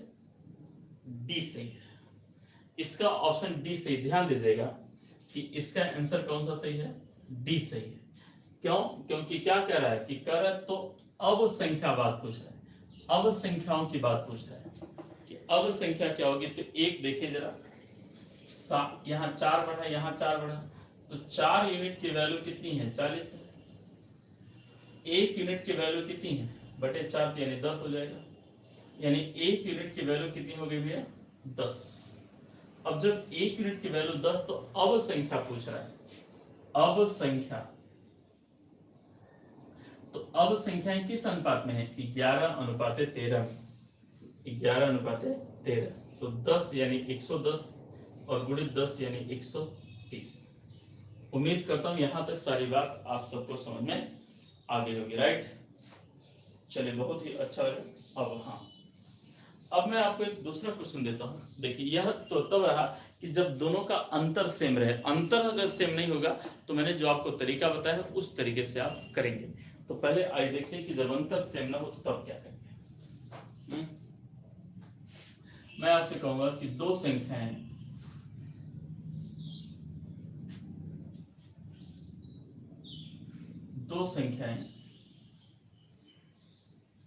डी सही है। इसका ऑप्शन डी सही, ध्यान दीजिएगा कि इसका आंसर कौन सा सही है, डी सही है। क्यों, क्योंकि क्या कह रहा है कि कह रहा है तो अब संख्या बात पूछ रहा है, अब संख्याओं की बात पूछ रहा है कि अब संख्या क्या होगी। तो एक देखिए जरा, यहाँ 4 बढ़ा, यहाँ 4 बढ़ा, तो 4 यूनिट की वैल्यू कितनी है 40 है। 1 यूनिट की वैल्यू कितनी है बटे 4, यानी 10 हो जाएगा। यानी 1 यूनिट की वैल्यू कितनी हो गई भैया 10। अब जब 1 यूनिट की वैल्यू 10, तो अब संख्या पूछ रहा है, अब संख्या, तो अब संख्याएं किस अनुपात में है 11:13 में, 11:13। तो 10 यानी 110 और गुणित 10 यानी 130। उम्मीद करता हूं यहां तक सारी बात आप सबको समझ में आ गई होगी, राइट। चलिए बहुत ही अच्छा है। अब हाँ, अब मैं आपको एक दूसरा क्वेश्चन देता हूं। देखिए यह तो तब रहा कि जब दोनों का अंतर सेम रहे। अंतर अगर सेम नहीं होगा तो मैंने जो आपको तरीका बताया है उस तरीके से आप करेंगे। तो पहले आइए देखिए कि जब अंतर सेम ना हो तो तब क्या करेंगे। मैं आपसे कहूंगा कि दो संख्याएं दो संख्याएं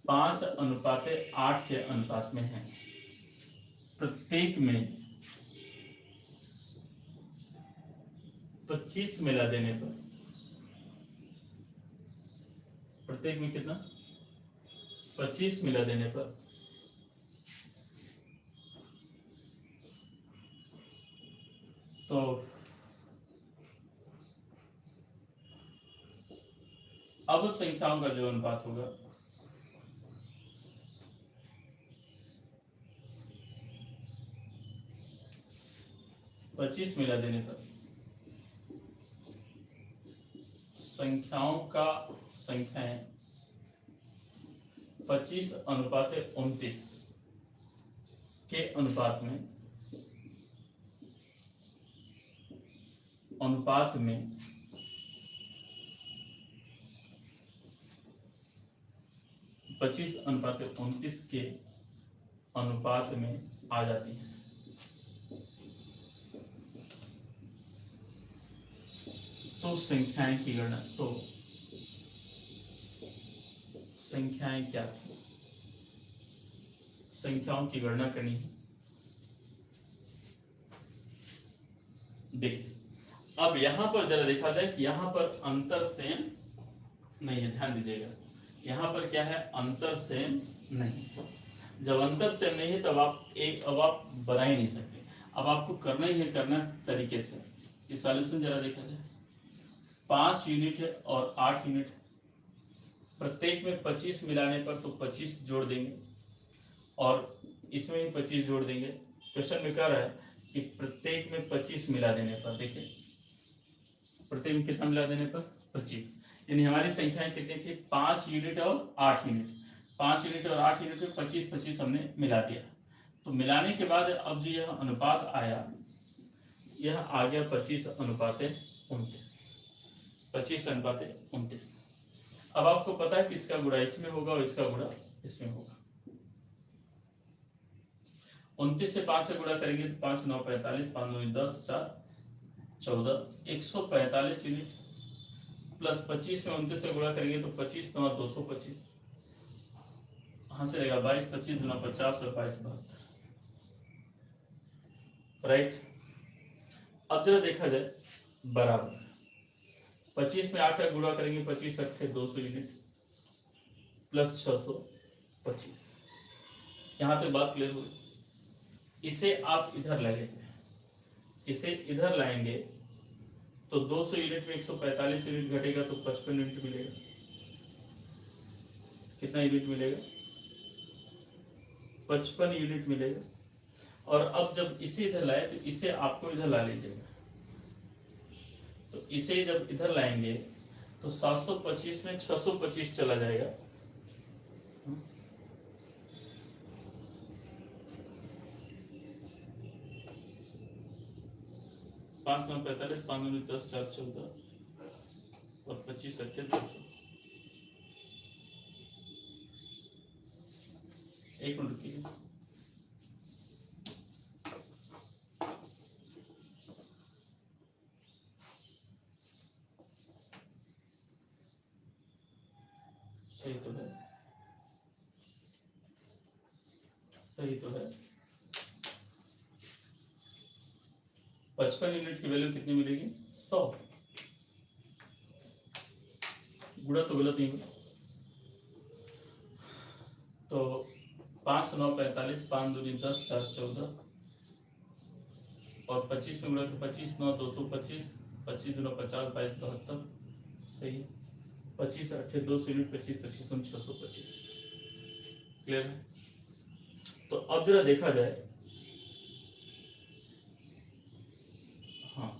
5:8 के अनुपात में है। प्रत्येक में 25 मिला देने पर, प्रत्येक में कितना 25 मिला देने पर तो अब संख्याओं का जो अनुपात होगा पच्चीस मिला देने पर संख्याएं 25:29 के अनुपात में 25:29 के अनुपात में आ जाती है। तो संख्याएं की गणना, तो संख्याएं क्या थी, संख्याओं की गणना करनी है। देखिए अब यहां पर जरा देखा जाए कि यहां पर अंतर सेम नहीं है, ध्यान दीजिएगा। यहां पर क्या है, अंतर सेम नहीं है। जब अंतर सेम नहीं है तब अब आप बना ही नहीं सकते। अब आपको करना ही है, करना तरीके से। ये सॉल्यूशन जरा देखा जाए, 5 यूनिट है और 8 यूनिट है। प्रत्येक में 25 मिलाने पर तो 25 जोड़ देंगे और इसमें भी 25 जोड़ देंगे। क्वेश्चन में कह रहा है कि प्रत्येक में 25 मिला देने पर, देखिए प्रत्येक में कितना मिला देने पर 25, यानी हमारी संख्याएं कितनी थी, 5 यूनिट और 8 यूनिट। 5 यूनिट और 8 यूनिट में 25-25 हमने मिला दिया। तो मिलाने के बाद अब जो यह अनुपात आया, यह आ गया 25:29। 25:29। अब आपको पता है कि इसका गुणा इसमें होगा और इसका गुणा इसमें होगा। 29 से 5 से गुणा करेंगे तो 5 9 45, 5 9 10, 4 14, 145 यूनिट, प्लस 25 में 29 से गुणा करेंगे तो 25 9 225, यहाँ से रहेगा 22, 25 9 50 और 22 72, राइट। अब जरा देखा जाए, बराबर 25 में 8 का गुणा करेंगे, 25 8 200 यूनिट, प्लस 625। यहां तक बात क्लियर हुई। इसे आप इधर लाएंगे, इसे इधर लाएंगे तो 200 यूनिट में 145 यूनिट घटेगा तो 55 यूनिट मिलेगा। कितना यूनिट मिलेगा, 55 यूनिट मिलेगा। और अब जब इसे इधर लाए तो इसे आपको इधर ला लीजिएगा। तो इसे जब इधर लाएंगे तो 725 में 625 चला जाएगा, 5 9 45, 5 9 10, 4 14 और 25 8 200। एक मिनट रुकिए, सही तो है, सही तो है। 55 यूनिट की वैल्यू कितनी मिलेगी, 100। गुणा तो गलत नहीं हुआ। तो 5 9 45, 5 2 10, 4 14 और 25 में गुणा 25 9 225, 25 2 50, 22 72, सही है। 25 8 200 यूनिट, 25 25 625, क्लियर है। तो अब जरा देखा जाए, हाँ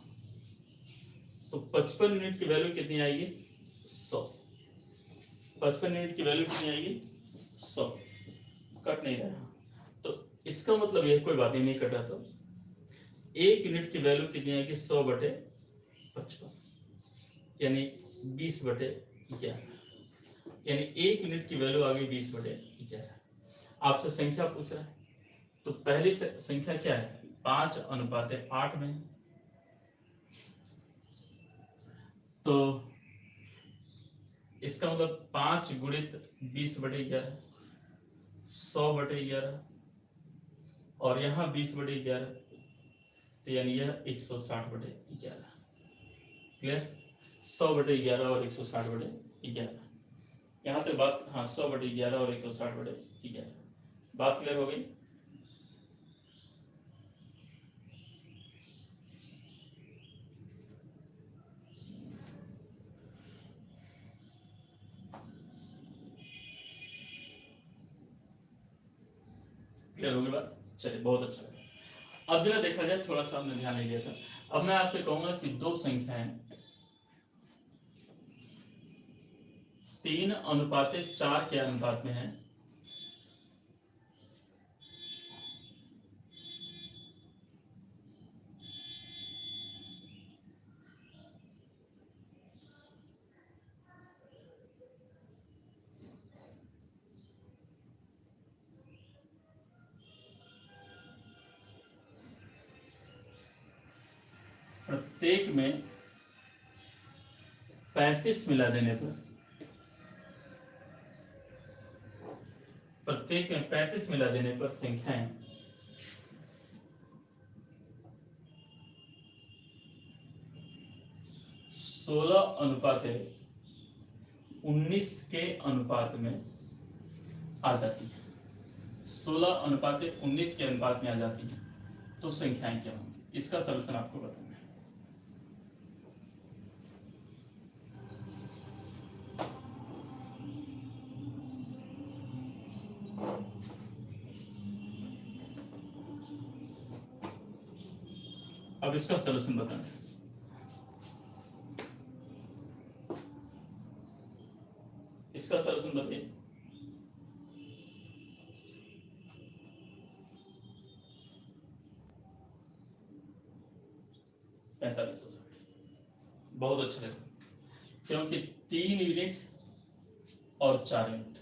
तो 55 यूनिट की वैल्यू कितनी आएगी, 100। 55 यूनिट की वैल्यू कितनी आएगी, 100। कट नहीं रहा, तो इसका मतलब ये कोई बात नहीं कटा। तो 1 यूनिट की वैल्यू कितनी आएगी, 100/55, यानी 20/11, यानी 1 यूनिट की वैल्यू आ गई 20/11। आपसे संख्या पूछ रहा है, तो पहली संख्या क्या है, 5:8 में। तो इसका मतलब 5 गुणित 20/11, 100/11, और यहाँ 20/11, तो यानी यह 160/11, क्लियर। 100/11 और 160/11, यहाँ तक बात, हाँ 100/11 और 160/11, बात क्लियर हो गई। क्लियर हो गई बात, चलिए बहुत अच्छा है। अब जरा देखा जाए, थोड़ा सा हमने ध्यान नहीं दिया था। अब मैं आपसे कहूंगा कि दो संख्याएं 3:4 के अनुपात में है। प्रत्येक में 35 मिला देने पर, प्रत्येक में 35 मिला देने पर संख्याएं 16:19 के अनुपात में आ जाती है। 16:19 के अनुपात में आ जाती है तो संख्याएं क्या होंगी, इसका सलूशन आपको बताना है। अब इसका सलूशन बताना है। इसका सलूशन बताइए। बहुत अच्छा लगा, क्योंकि 3 यूनिट और 4 यूनिट।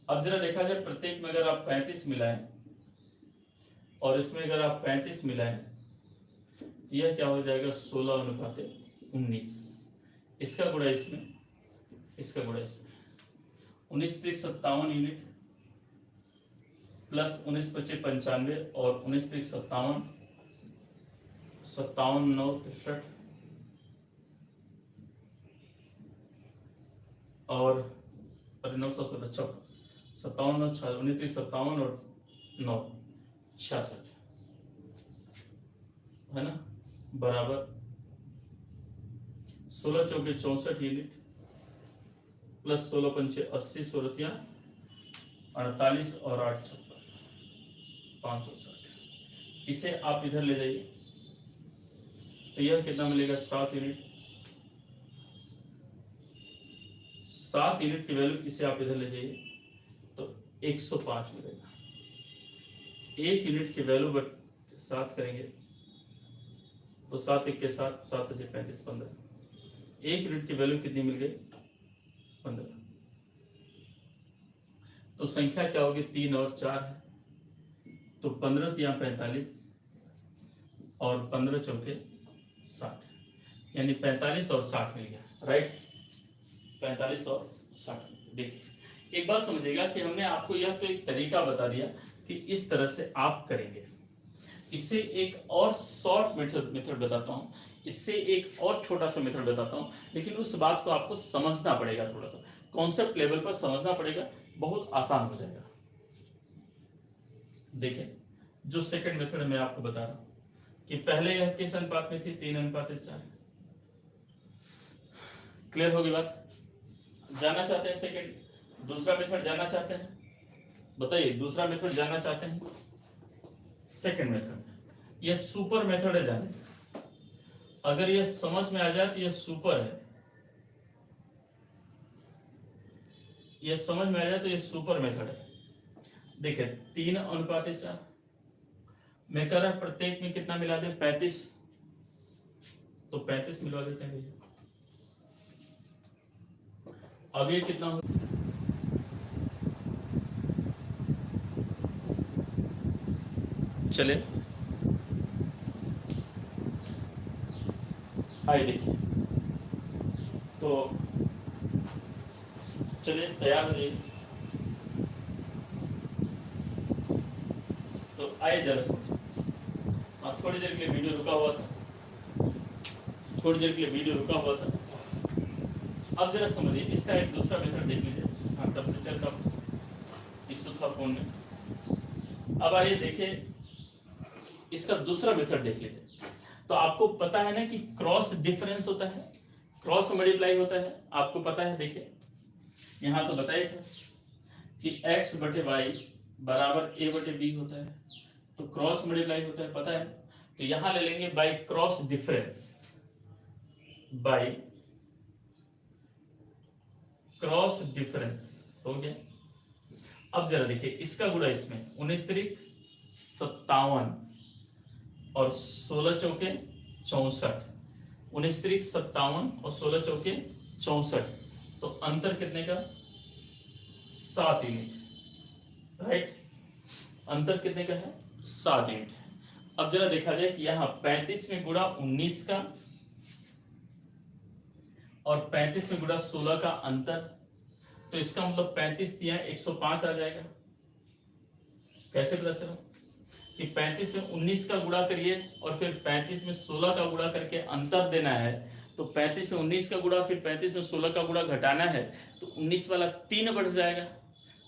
अब जरा देखा जाए, प्रत्येक में अगर आप 35 मिलाएं और इसमें अगर आप 35 मिलाएं, यह क्या हो जाएगा 16:19। इसका गुणा इसमें, इसका गुणा इसमें, 19 त्रिक 57 यूनिट प्लस 19 पच्चीस 95 और 19 त्रिक 57, 57 9 63 और 916 57 9 19 त्रिक 57 और 9 66 है ना, बराबर 16 चौके 64 यूनिट प्लस 16 पंचे 80 16 48 और 8 56 560। इसे आप इधर ले जाइए तो यह कितना मिलेगा 7 यूनिट। 7 यूनिट की वैल्यू, इसे आप इधर ले जाइए तो 105 मिलेगा। 1 यूनिट की वैल्यू बट 7 करेंगे तो 7 1 के 7 7 5 35 15। 1 यूनिट की वैल्यू कितनी मिल गई 15। तो संख्या क्या होगी 3 और 4 है तो 15 तिया 45 और 15 चौके 60, यानी 45 और 60 मिल गया, राइट। 45 और 60। देखिए एक बात समझिएगा कि हमने आपको यह तो एक तरीका बता दिया कि इस तरह से आप करेंगे। इससे एक और शॉर्ट मेथड बताता हूं, इससे एक और छोटा सा मेथड बताता हूं, लेकिन उस बात को आपको समझना पड़ेगा, थोड़ा सा कॉन्सेप्ट लेवल पर समझना पड़ेगा, बहुत आसान हो जाएगा। देखिए जो सेकंड मेथड मैं आपको बता रहा हूं कि पहले यह किस अनुपात में थी 3:4। क्लियर होगी बात। जानना चाहते हैं सेकंड, दूसरा मेथड जानना चाहते हैं, बताइए दूसरा मेथड जानना चाहते हैं। सेकंड मेथड, यह सुपर मेथड है जाने, अगर यह समझ में आ जाए तो यह सुपर है, यह समझ में आ जाए तो यह सुपर मेथड है। देखिए 3:4 मैं कह रहा प्रत्येक में कितना मिला दे 35, तो 35 मिलवा देते हैं भैया। अब ये कितना हो, चले आइए देखिए, तो चले तैयार हो जाइए, तो आइए जरा समझिए। थोड़ी देर के लिए वीडियो रुका हुआ था, थोड़ी देर के लिए वीडियो रुका हुआ था। अब जरा समझिए इसका एक दूसरा मेथड देख लीजिए। हाँ टेम्परेचर का इशू था फोन में। अब आइए देखिए इसका दूसरा मेथड देख लीजिए। तो आपको पता है ना कि क्रॉस डिफरेंस होता है, क्रॉस मल्टीप्लाई होता है, आपको पता है। देखिए यहाँ तो बताइए कि x बटे वाई बराबर a बटे बी होता है, तो क्रॉस मल्टीप्लाई होता है, पता है। तो यहां ले लेंगे by cross difference, by cross difference हो गया। अब जरा देखिए इसका गुणा इसमें 19 तिरिक 57 और 16 चौके 64, 19 तिरिक 57 और 16 चौके 64, तो अंतर कितने का 7 यूनिट, राइट। अंतर कितने का है 7 यूनिट। अब जरा देखा जाए कि यहाँ 35 में गुणा 19 का और 35 में गुणा 16 का अंतर, तो इसका मतलब 35 दिया 105 आ जाएगा। कैसे पता चला कि 35 में 19 का गुणा करिए और फिर 35 में 16 का गुणा करके अंतर देना है, तो 35 में 19 का गुणा फिर 35 में 16 का गुणा घटाना है, तो 19 वाला 3 बढ़ जाएगा,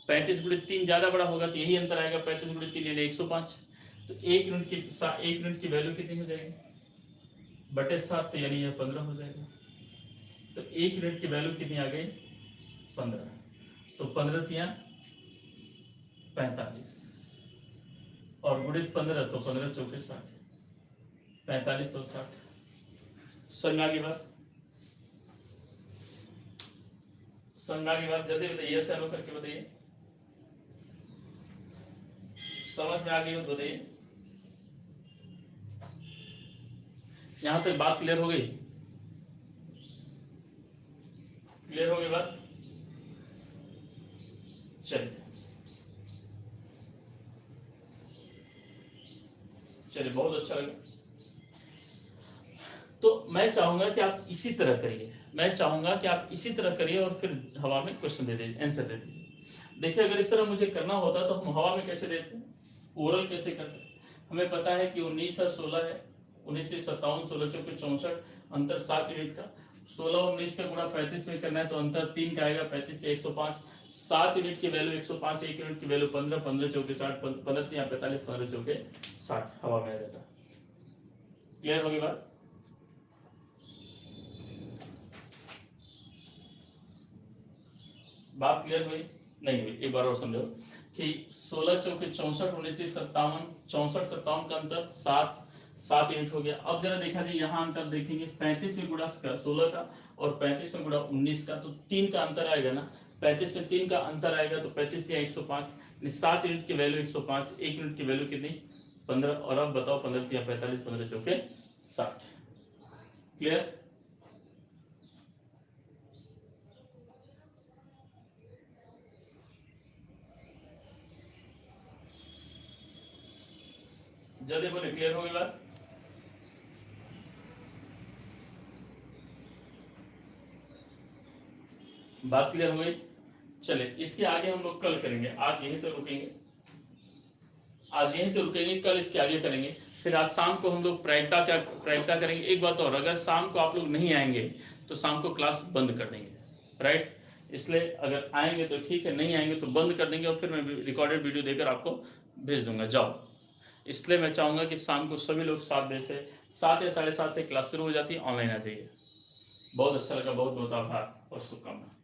35 गुणे 3 ज्यादा बड़ा होगा, तो यही अंतर आएगा 35 गुणे 3 यानी 105। तो 1 यूनिट की वैल्यू कितनी हो जाएगी बटे 7, तो यानी यह 15 हो जाएगा। तो 1 यूनिट की वैल्यू कितनी आ गई 15, तो 15 तिया 45 और गुणित 15, तो 15 चौके 60, 45 और 60। समझ आ गई बात, समझ आ गई बात, जल्दी बताइए, ऐसे अनुकर के बताइए, समझ में आ गई हो तो बताइए। यहां तक बात क्लियर हो गई, क्लियर हो गई बात। चलिए बहुत अच्छा लगा। तो मैं चाहूंगा कि आप इसी तरह करिए, मैं चाहूंगा कि आप इसी तरह करिए और फिर हवा में क्वेश्चन दे दीजिए, आंसर दे दीजिए। देखिए अगर इस तरह मुझे करना होता तो हम हवा में कैसे देते हैं, ओरल कैसे करते हैं। हमें पता है कि 19 है 16 है, 19 से 57, 16 चौके 64, अंतर 7 यूनिट का। 16 और 19 का गुणा 35 में करना है तो अंतर 3 का आएगा, 35 से 105, 7 यूनिट की वैल्यू 105, 1 यूनिट की वैल्यू 15, 15 चौके 60, 15 से 45, 15 चौके 60 हवा में आ जाता। क्लियर होगी बात। बात क्लियर हुई नहीं हुई, एक बार और समझो कि 16 चौके 64, 19 से 57, 64 57 का अंतर 7 यूनिट हो गया। अब जरा देखा जाए यहाँ अंतर देखेंगे, 35 में गुणा 16 का और 35 में गुणा 19 का, तो 3 का अंतर आएगा ना, 35 में 3 का अंतर आएगा, तो 35 या 105, 7 यूनिट की वैल्यू 105, 1 यूनिट की वैल्यू कितनी 15, और अब बताओ 15 या 45, 15 चौके 60। क्लियर। जल्दी बोले, क्लियर हो गई बात। बात क्लियर हो गई। चले इसके आगे हम लोग कल करेंगे, आज यहीं तो रुकेंगे, आज यहीं तो रुकेंगे, कल इसके आगे करेंगे। फिर आज शाम को हम लोग प्रायिकता करेंगे। एक बात और, अगर शाम को आप लोग नहीं आएंगे तो शाम को क्लास बंद कर देंगे, राइट। इसलिए अगर आएंगे तो ठीक है, नहीं आएंगे तो बंद कर देंगे और फिर मैं रिकॉर्डेड वीडियो देकर आपको भेज दूंगा, जाओ। इसलिए मैं चाहूंगा कि शाम को सभी लोग 7 बजे से 7 या 7:30 से क्लास शुरू हो जाती है, ऑनलाइन आ जाइए। बहुत अच्छा लगा, बहुत बहुत आभार और शुभकामनाएं।